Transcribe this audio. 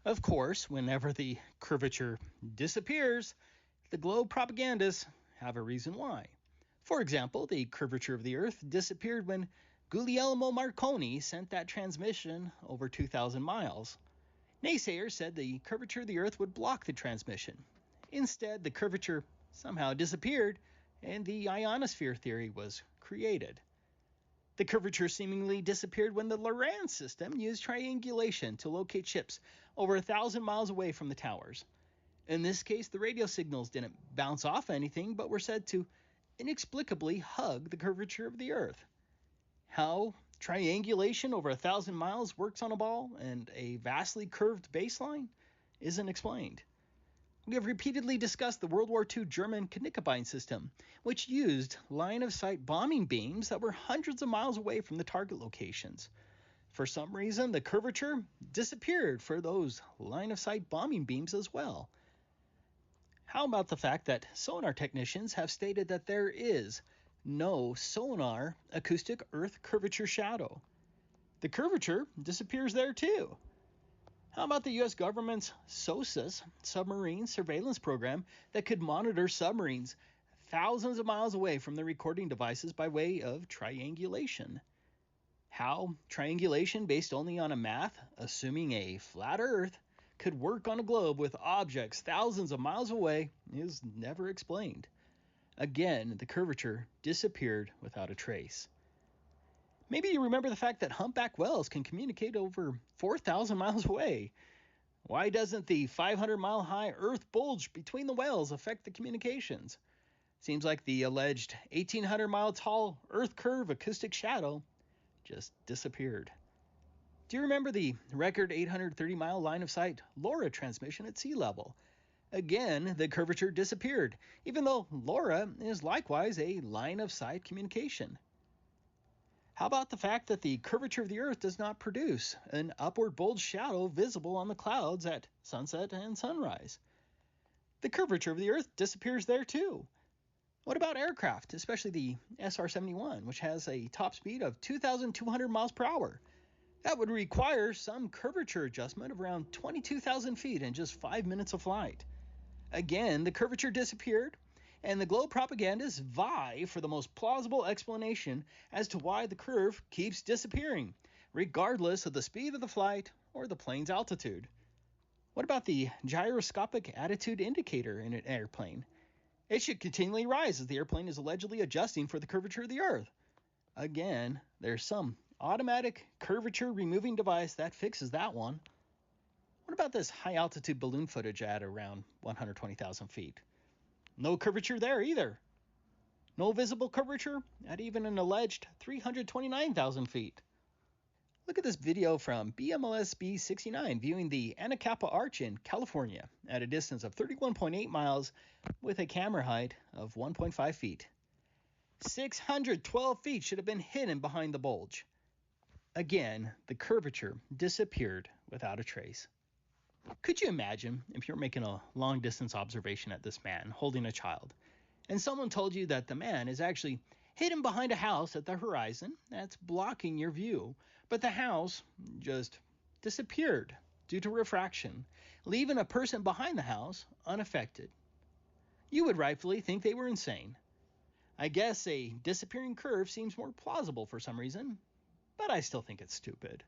Of course, whenever the curvature disappears, the globe propagandists have a reason why. For example, the curvature of the Earth disappeared when Guglielmo Marconi sent that transmission over 2,000 miles. Naysayers said the curvature of the Earth would block the transmission. Instead, the curvature somehow disappeared and the ionosphere theory was created. The curvature seemingly disappeared when the Lorentz system used triangulation to locate ships over 1,000 miles away from the towers. In this case, the radio signals didn't bounce off anything, but were said to inexplicably hug the curvature of the Earth. How triangulation over 1,000 miles works on a ball and a vastly curved baseline isn't explained. We have repeatedly discussed the World War II German Knickerbein system, which used line-of-sight bombing beams that were hundreds of miles away from the target locations. For some reason, the curvature disappeared for those line-of-sight bombing beams as well. How about the fact that sonar technicians have stated that there is no sonar acoustic Earth curvature shadow? The curvature disappears there too. How about the U.S. government's SOSUS submarine surveillance program that could monitor submarines thousands of miles away from the recording devices by way of triangulation? How triangulation based only on a math, assuming a flat Earth, could work on a globe with objects thousands of miles away is never explained. Again, the curvature disappeared without a trace. Maybe you remember the fact that humpback whales can communicate over 4,000 miles away. Why doesn't the 500-mile-high Earth bulge between the whales affect the communications? Seems like the alleged 1,800-mile-tall Earth curve acoustic shadow just disappeared. Do you remember the record 830-mile line-of-sight LoRa transmission at sea level? Again, the curvature disappeared, even though LoRa is likewise a line-of-sight communication. How about the fact that the curvature of the Earth does not produce an upward bulge shadow visible on the clouds at sunset and sunrise? The curvature of the Earth disappears there too. What about aircraft, especially the SR-71, which has a top speed of 2,200 miles per hour? That would require some curvature adjustment of around 22,000 feet in just 5 minutes of flight. Again, the curvature disappeared, and the globe propagandists vie for the most plausible explanation as to why the curve keeps disappearing, regardless of the speed of the flight or the plane's altitude. What about the gyroscopic attitude indicator in an airplane? It should continually rise as the airplane is allegedly adjusting for the curvature of the Earth. Again, there's some automatic curvature removing device that fixes that one. What about this high-altitude balloon footage at around 120,000 feet? No curvature there either. No visible curvature at even an alleged 329,000 feet. Look at this video from BMLSB 69 viewing the Anacapa Arch in California at a distance of 31.8 miles with a camera height of 1.5 feet. 612 feet should have been hidden behind the bulge. Again, the curvature disappeared without a trace. Could you imagine if you're making a long-distance observation at this man holding a child, and someone told you that the man is actually hidden behind a house at the horizon that's blocking your view, but the house just disappeared due to refraction, leaving a person behind the house unaffected? You would rightfully think they were insane. I guess a disappearing curve seems more plausible for some reason, but I still think it's stupid.